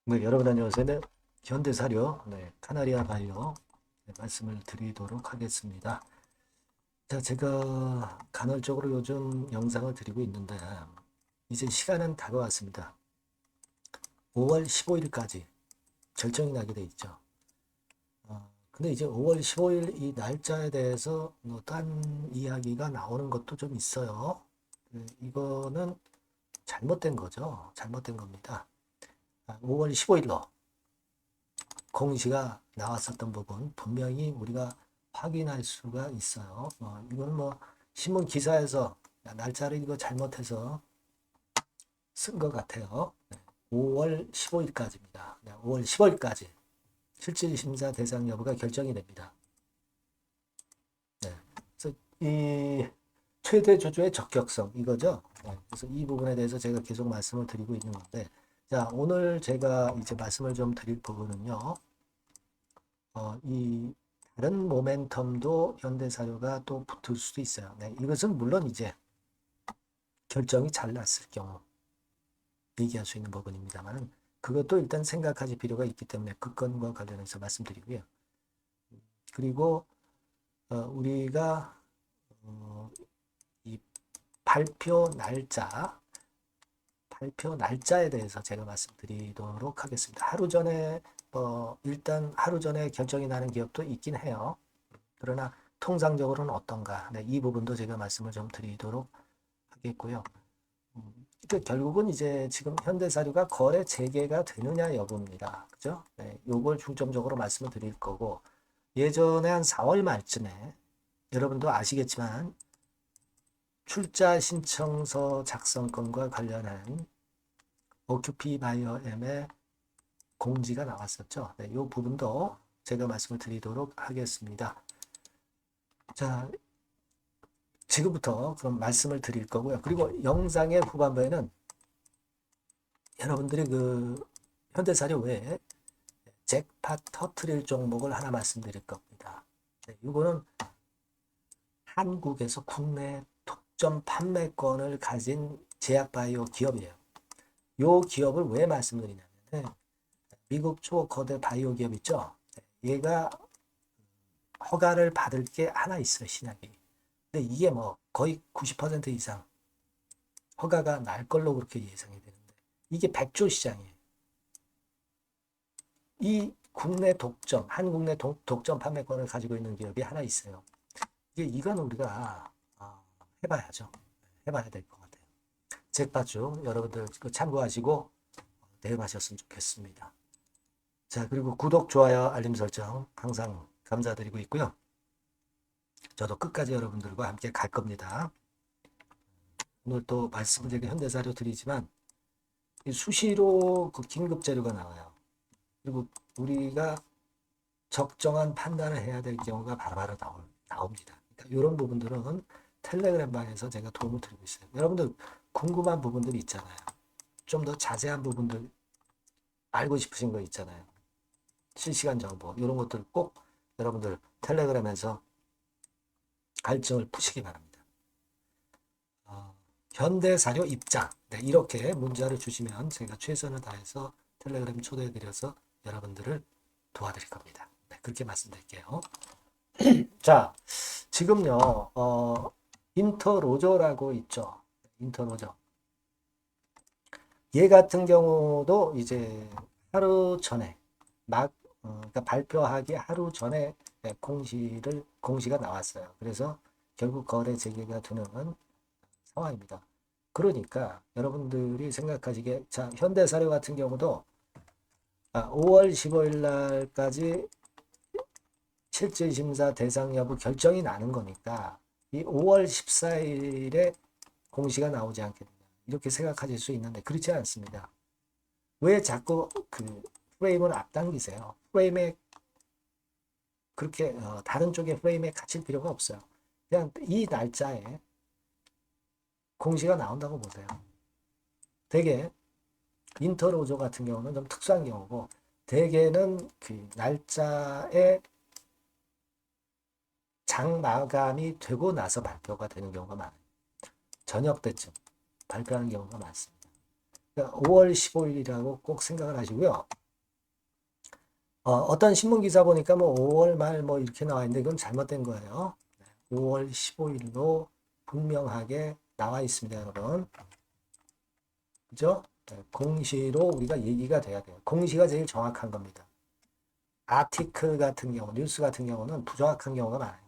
네, 여러분 안녕하세요. 네, 현대사료, 카나리아 바이오 말씀을 드리도록 하겠습니다. 자, 제가 간헐적으로 요즘 영상을 드리고 있는데 이제 시간은 다가왔습니다. 5월 15일까지 결정이 나게 돼 있죠. 근데 이제 5월 15일 이 날짜에 대해서 딴 이야기가 나오는 것도 좀 있어요. 이거는 잘못된 거죠. 잘못된 겁니다. 5월 15일로 공시가 나왔었던 부분 분명히 우리가 확인할 수가 있어요. 이건 뭐 신문 기사에서 날짜를 이거 잘못해서 쓴 것 같아요. 5월 15일까지입니다. 5월 15일까지 실질심사 대상 여부가 결정이 됩니다. 네. 그래서 이 최대 주주의 적격성 이거죠. 그래서 이 부분에 대해서 제가 계속 말씀을 드리고 있는 건데, 자 오늘 제가 이제 말씀을 좀 드릴 부분은요. 이 다른 모멘텀도 현대사료가 또 붙을 수도 있어요. 네, 이것은 물론 이제 결정이 잘 났을 경우 얘기할 수 있는 부분입니다만 그것도 일단 생각하실 필요가 있기 때문에 그 건과 관련해서 말씀드리고요. 그리고 우리가 이 발표 날짜에 대해서 제가 말씀드리도록 하겠습니다. 하루 전에 일단 하루 전에 결정이 나는 기업도 있긴 해요. 그러나 통상적으로는 어떤가? 네, 이 부분도 제가 말씀을 좀 드리도록 하겠고요. 그러니까 결국은 이제 지금 현대사료가 거래 재개가 되느냐 여부입니다. 그죠? 네, 요걸 중점적으로 말씀을 드릴 거고, 예전에 한 4월 말쯤에 여러분도 아시겠지만 출자 신청서 작성권과 관련한 오큐피 바이오엠의 공지가 나왔었죠. 네, 이 부분도 제가 말씀을 드리도록 하겠습니다. 자, 지금부터 그럼 말씀을 드릴 거고요. 그리고 영상의 후반부에는 여러분들이 그 현대사료 외에 잭팟 터트릴 종목을 하나 말씀드릴 겁니다. 네, 이거는 한국에서 국내 독점 판매권을 가진 제약바이오 기업이에요. 이 기업을 왜 말씀드리냐면 미국 초거대 바이오 기업 있죠. 얘가 허가를 받을 게 하나 있어요, 신약이. 근데 이게 뭐 거의 90% 이상 허가가 날 걸로 그렇게 예상이 되는데 이게 100조 시장이에요. 이 국내 독점, 한국내 독점 판매권을 가지고 있는 기업이 하나 있어요. 이건 우리가 해봐야죠. 해봐야 될 것 같아요. 잭팟주 여러분들 참고하시고 대응하셨으면 좋겠습니다. 자, 그리고 구독, 좋아요, 알림 설정 항상 감사드리고 있고요. 저도 끝까지 여러분들과 함께 갈 겁니다. 오늘 또 말씀을 제가 현대사료 드리지만 수시로 그 긴급 재료가 나와요. 그리고 우리가 적정한 판단을 해야 될 경우가 바로바로 나옵니다. 그러니까 이런 부분들은 텔레그램 방에서 제가 도움을 드리고 있어요. 여러분들 궁금한 부분들이 있잖아요. 좀 더 자세한 부분들 알고 싶으신 거 있잖아요. 실시간 정보 이런 것들 꼭 여러분들 텔레그램에서 갈증을 푸시기 바랍니다. 현대사료 입장 이렇게 문자를 주시면 제가 최선을 다해서 텔레그램 초대해드려서 여러분들을 도와드릴 겁니다. 그렇게 말씀드릴게요. 자, 지금요 인터로저라고 있죠. 인터로저. 얘 같은 경우도 이제 하루 전에 그러니까 발표하기 하루 전에 공시가 나왔어요. 그래서 결국 거래 재개가 되는 상황입니다. 그러니까 여러분들이 생각하시기에 자 현대사료 같은 경우도 5월 15일 날까지 실질심사 대상 여부 결정이 나는 거니까 이 5월 14일에 공시가 나오지 않겠느냐 이렇게 생각하실 수 있는데 그렇지 않습니다. 왜 자꾸 그 프레임을 앞당기세요? 프레임에 그렇게 다른 쪽의 프레임에 갇힐 필요가 없어요. 그냥 이 날짜에 공시가 나온다고 보세요. 대개 인터로저 같은 경우는 좀 특수한 경우고 대개는 그 날짜에 장 마감이 되고 나서 발표가 되는 경우가 많아요. 저녁 때쯤 발표하는 경우가 많습니다. 그러니까 5월 15일이라고 꼭 생각을 하시고요. 어떤 신문 기사 보니까 뭐 5월 말 뭐 이렇게 나와 있는데 이건 잘못된 거예요. 5월 15일로 분명하게 나와 있습니다, 여러분. 그죠? 공시로 우리가 얘기가 돼야 돼요. 공시가 제일 정확한 겁니다. 아티클 같은 경우, 뉴스 같은 경우는 부정확한 경우가 많아요.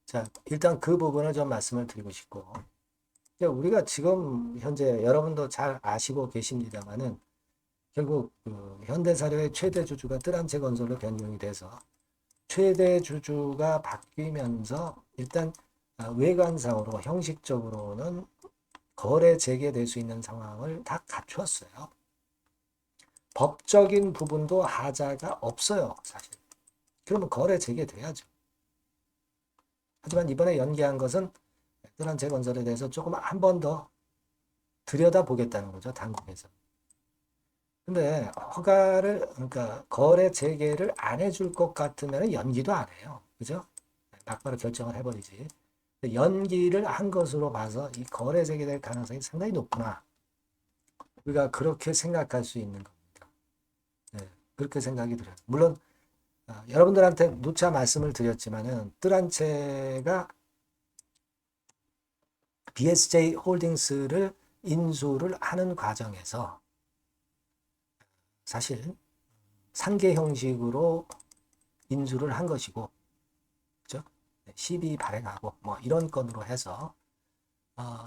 자, 일단 그 부분을 좀 말씀을 드리고 싶고, 우리가 지금 현재 여러분도 잘 아시고 계십니다만은 결국 그 현대사료의 최대 주주가 뜰한채 건설로 변경이 돼서 최대 주주가 바뀌면서 일단 외관상으로 형식적으로는 거래 재개될 수 있는 상황을 다 갖추었어요. 법적인 부분도 하자가 없어요, 사실. 그러면 거래 재개돼야죠. 하지만 이번에 연기한 것은 뜰한채 건설에 대해서 조금 한 번 더 들여다보겠다는 거죠, 당국에서. 근데 허가를 그러니까 거래 재개를 안 해줄 것 같으면 연기도 안 해요. 그죠? 막바로 결정을 해버리지. 연기를 한 것으로 봐서 이 거래 재개될 가능성이 상당히 높구나. 우리가 그렇게 생각할 수 있는 겁니다. 네, 그렇게 생각이 들어요. 물론 여러분들한테 누차 말씀을 드렸지만은 뜰한채가 BSJ 홀딩스를 인수를 하는 과정에서 사실 상계 형식으로 인수를 한 것이고, 그죠? 시비 발행하고 뭐 이런 건으로 해서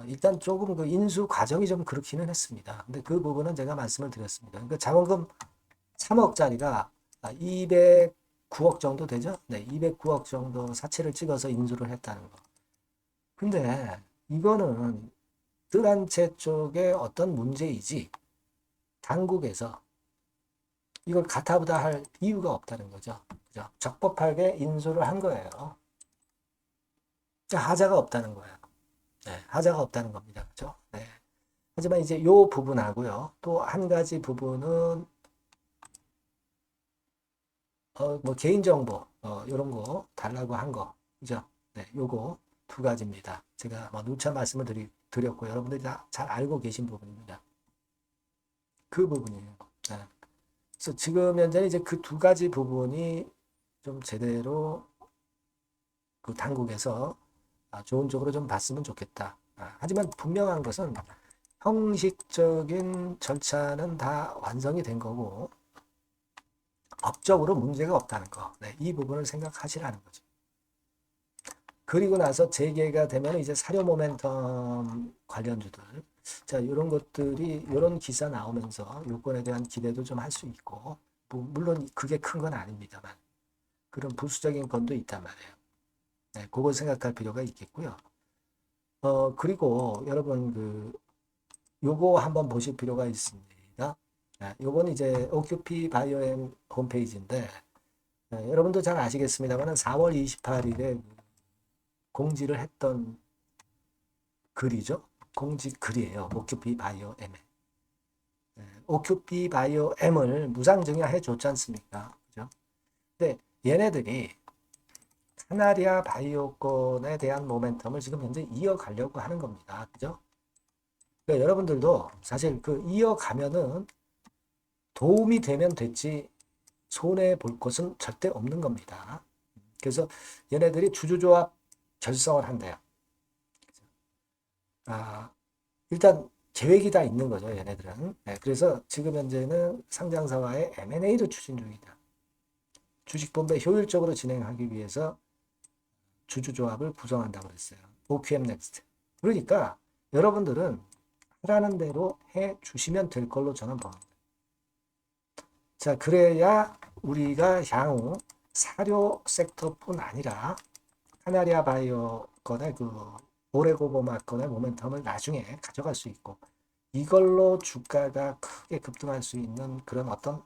일단 조금 그 인수 과정이 좀 그렇기는 했습니다. 근데 그 부분은 제가 말씀을 드렸습니다. 그러니까 자본금 3억짜리가 209억 정도 되죠? 네, 209억 정도 사채를 찍어서 인수를 했다는 거. 근데 이거는 뜰한채 쪽에 어떤 문제이지 당국에서 이걸 가타부다 할 이유가 없다는 거죠. 그죠? 적법하게 인수를 한 거예요. 하자가 없다는 거예요. 네, 하자가 없다는 겁니다. 그죠? 네. 하지만 이제 요 부분하고요. 또 한 가지 부분은 뭐 개인정보 이런 거 달라고 한 거. 그죠? 네, 요거 두 가지입니다. 제가 뭐 누차 말씀을 드렸고 여러분들이 다 잘 알고 계신 부분입니다. 그 부분이에요. 네. 그래서 지금 현재 이제 그 두 가지 부분이 좀 제대로 그 당국에서 좋은 쪽으로 좀 봤으면 좋겠다. 하지만 분명한 것은 형식적인 절차는 다 완성이 된 거고 법적으로 문제가 없다는 거. 네, 이 부분을 생각하시라는 거죠. 그리고 나서 재개가 되면 이제 사료 모멘텀 관련주들, 자 이런 것들이 이런 기사 나오면서 요건에 대한 기대도 좀 할 수 있고, 뭐 물론 그게 큰 건 아닙니다만 그런 부수적인 건도 있단 말이에요. 네, 그걸 생각할 필요가 있겠고요. 그리고 여러분 요거 한번 보실 필요가 있습니다. 요건 이제 OQP 바이오엠 홈페이지인데 여러분도 잘 아시겠습니다만 4월 28일에 공지를 했던 글이죠. 공지 글이에요. OQP 바이오엠. OQP 바이오엠을 무상증여해 줬지 않습니까? 그죠? 근데 얘네들이 카나리아 바이오건에 대한 모멘텀을 지금 현재 이어가려고 하는 겁니다. 그죠? 그러니까 여러분들도 사실 그 이어가면은 도움이 되면 됐지 손해 볼 것은 절대 없는 겁니다. 그래서 얘네들이 주주조합 결성을 한대요. 일단 계획이 다 있는 거죠, 얘네들은. 네, 그래서 지금 현재는 상장사와의 M&A를 추진 중이다. 주식분배 효율적으로 진행하기 위해서 주주조합을 구성한다고 그랬어요. OQM Next. 그러니까 여러분들은 하라는 대로 해 주시면 될 걸로 저는 봅니다. 자, 그래야 우리가 향후 사료 섹터뿐 아니라 카나리아 바이오 건의 오레고보마 건의 모멘텀을 나중에 가져갈 수 있고 이걸로 주가가 크게 급등할 수 있는 그런 어떤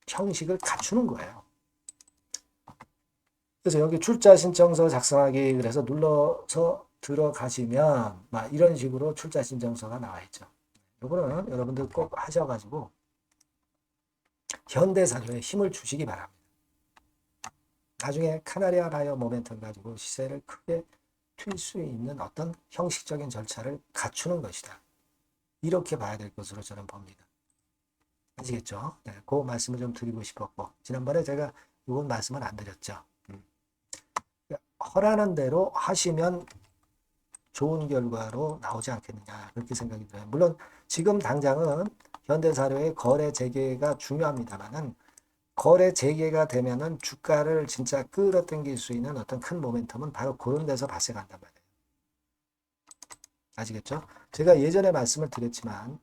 형식을 갖추는 거예요. 그래서 여기 출자 신청서 작성하기 그래서 눌러서 들어가시면 막 이런 식으로 출자 신청서가 나와 있죠. 이거는 여러분들 꼭 하셔가지고 현대사료에 힘을 주시기 바랍니다. 나중에 카나리아 바이오 모멘텀 가지고 시세를 크게 튈 수 있는 어떤 형식적인 절차를 갖추는 것이다. 이렇게 봐야 될 것으로 저는 봅니다. 아시겠죠? 네, 그 말씀을 좀 드리고 싶었고, 지난번에 제가 이건 말씀을 안 드렸죠. 허라는 대로 하시면 좋은 결과로 나오지 않겠느냐, 그렇게 생각이 들어요. 물론 지금 당장은 현대사료의 거래 재개가 중요합니다만은, 거래 재개가 되면은 주가를 진짜 끌어당길 수 있는 어떤 큰 모멘텀은 바로 그런 데서 발생한단 말이에요. 아시겠죠? 제가 예전에 말씀을 드렸지만,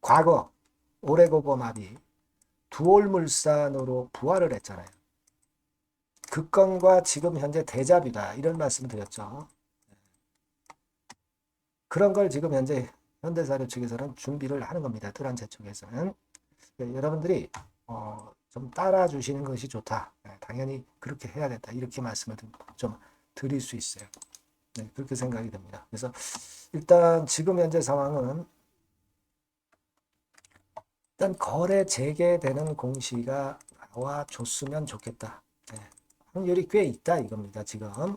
과거 오레고범합이 두올물산으로 부활을 했잖아요. 그 건과 지금 현재 대자뷰다, 이런 말씀을 드렸죠. 그런 걸 지금 현재 현대사료 측에서는 준비를 하는 겁니다. 뜨란제 쪽에서는. 여러분들이 좀 따라주시는 것이 좋다. 당연히 그렇게 해야 된다. 이렇게 말씀을 좀 드릴 수 있어요. 네, 그렇게 생각이 듭니다. 그래서 일단 지금 현재 상황은 일단 거래 재개되는 공시가 나와 줬으면 좋겠다. 네, 확률이 꽤 있다 이겁니다. 지금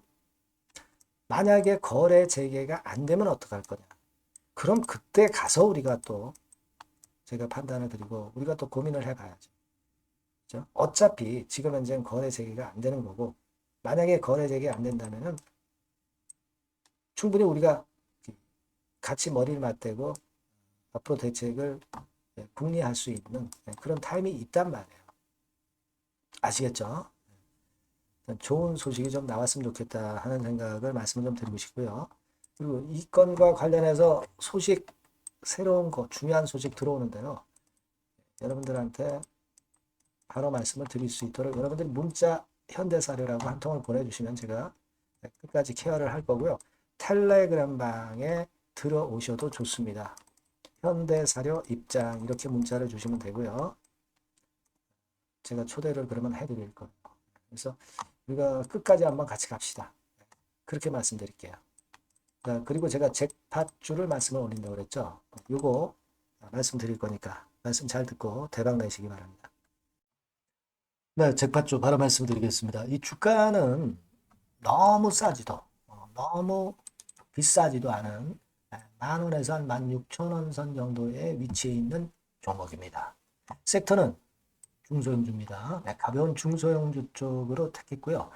만약에 거래 재개가 안 되면 어떡할 거냐. 그럼 그때 가서 우리가 또 제가 판단을 드리고 우리가 또 고민을 해봐야죠. 그렇죠? 어차피 지금 현재는 거래 재개가 안 되는 거고, 만약에 거래 재개가 안 된다면은 충분히 우리가 같이 머리를 맞대고 앞으로 대책을 궁리할 수 있는 그런 타임이 있단 말이에요. 아시겠죠? 좋은 소식이 좀 나왔으면 좋겠다 하는 생각을 말씀을 좀 드리고 싶고요. 그리고 이 건과 관련해서 소식, 새로운 거, 중요한 소식 들어오는데요. 여러분들한테 바로 말씀을 드릴 수 있도록 여러분들이 문자 현대사료라고 한 통을 보내주시면 제가 끝까지 케어를 할 거고요. 텔레그램 방에 들어오셔도 좋습니다. 현대사료 입장 이렇게 문자를 주시면 되고요. 제가 초대를 그러면 해드릴 거예요. 그래서 우리가 끝까지 한번 같이 갑시다. 그렇게 말씀드릴게요. 그리고 제가 잭팟주를 말씀을 올린다고 그랬죠. 요거 말씀드릴 거니까 말씀 잘 듣고 대박 내시기 바랍니다. 네, 잭팟주 바로 말씀드리겠습니다. 이 주가는 너무 싸지도 너무 비싸지도 않은 10,000원에서 한 16,000원 선 정도의 위치에 있는 종목입니다. 섹터는 중소형주입니다. 네, 가벼운 중소형주 쪽으로 택했고요.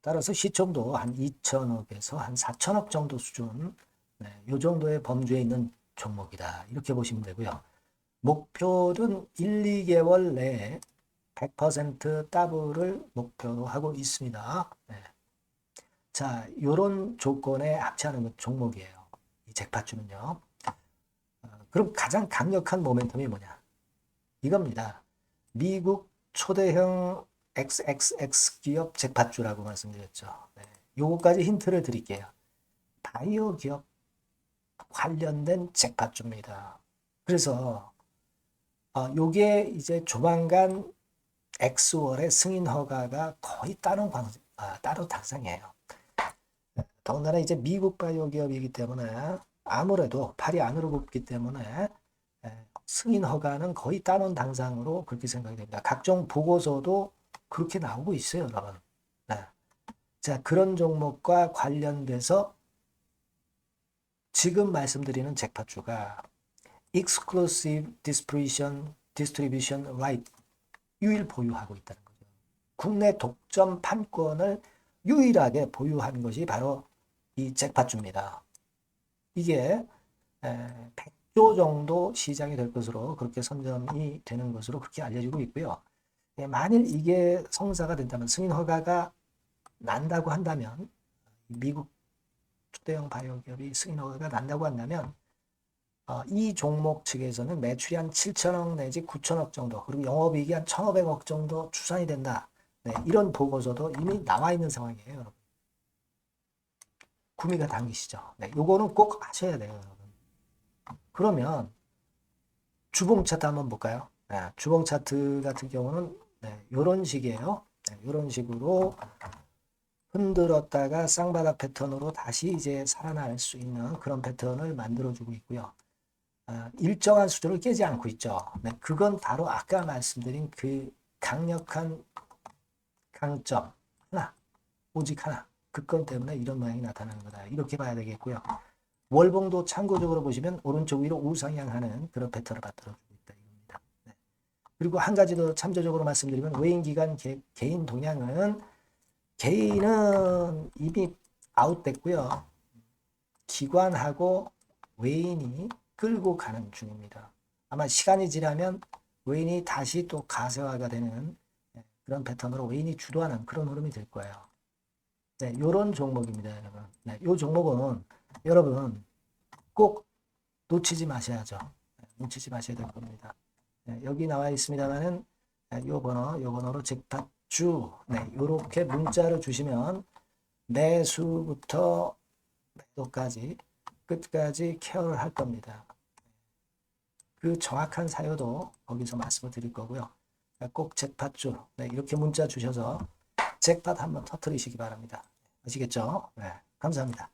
따라서 시총도 한 2천억에서 한 4천억 정도 수준, 네, 이 정도의 범주에 있는 종목이다. 이렇게 보시면 되고요. 목표는 1, 2개월 내에 100% 더블을 목표로 하고 있습니다. 네. 자, 이런 조건에 합치하는 종목이에요. 이 잭팟주는요. 그럼 가장 강력한 모멘텀이 뭐냐? 이겁니다. 미국 초대형 XXX 기업 잭팟주라고 말씀드렸죠. 네. 요거까지 힌트를 드릴게요. 바이오 기업 관련된 잭팟주입니다. 그래서 요게 이제 조만간 엑스월의 승인 허가가 거의 따로 당상이에요. 더군다나 이제 미국 바이오 기업이기 때문에 아무래도 팔이 안으로 굽기 때문에 승인 허가는 거의 따놓은 당상으로 그렇게 생각이 됩니다. 각종 보고서도 그렇게 나오고 있어요, 여러분. 네. 자, 그런 종목과 관련돼서 지금 말씀드리는 잭팟주가 Exclusive Distribution Right 유일 보유하고 있다는 거죠. 국내 독점 판권을 유일하게 보유한 것이 바로 이 잭팟주입니다. 이게 100조 정도 시장이 될 것으로 그렇게 선점이 되는 것으로 그렇게 알려지고 있고요. 만일 이게 성사가 된다면, 승인 허가가 난다고 한다면, 미국 초대형 바이오 기업이 승인 허가가 난다고 한다면 이 종목 측에서는 매출이 한 7천억 내지 9천억 정도, 그리고 영업이익이 한 1,500억 정도 추산이 된다. 네, 이런 보고서도 이미 나와 있는 상황이에요, 여러분. 구미가 당기시죠. 네, 요거는 꼭 하셔야 돼요, 여러분. 그러면 주봉 차트 한번 볼까요? 네, 주봉 차트 같은 경우는 이런 식이에요. 이런 식으로 흔들었다가 쌍바닥 패턴으로 다시 이제 살아날 수 있는 그런 패턴을 만들어주고 있고요. 일정한 수준을 깨지 않고 있죠. 네, 그건 바로 아까 말씀드린 그 강력한 강점 하나, 오직 하나. 그 건 때문에 이런 모양이 나타나는 거다. 이렇게 봐야 되겠고요. 월봉도 참고적으로 보시면 오른쪽 위로 우상향하는 그런 패턴을 만들어주고 있다. 이겁니다. 네. 그리고 한 가지 더 참조적으로 말씀드리면 외인 기간 개인 동향은 개인은 이미 아웃됐고요. 기관하고 외인이 끌고 가는 중입니다. 아마 시간이 지나면 외인이 다시 또 가세화가 되는 그런 패턴으로 외인이 주도하는 그런 흐름이 될 거예요. 네, 요런 종목입니다, 여러분. 네, 요 종목은 여러분 꼭 놓치지 마셔야죠. 네, 놓치지 마셔야 될 겁니다. 네, 여기 나와 있습니다만은 요 번호로 잭팟주 네, 요렇게 문자를 주시면 매수부터 매도까지 끝까지 케어를 할 겁니다. 그 정확한 사유도 거기서 말씀을 드릴 거고요. 꼭 잭팟주 네, 이렇게 문자 주셔서 잭팟 한번 터뜨리시기 바랍니다. 아시겠죠? 네, 감사합니다.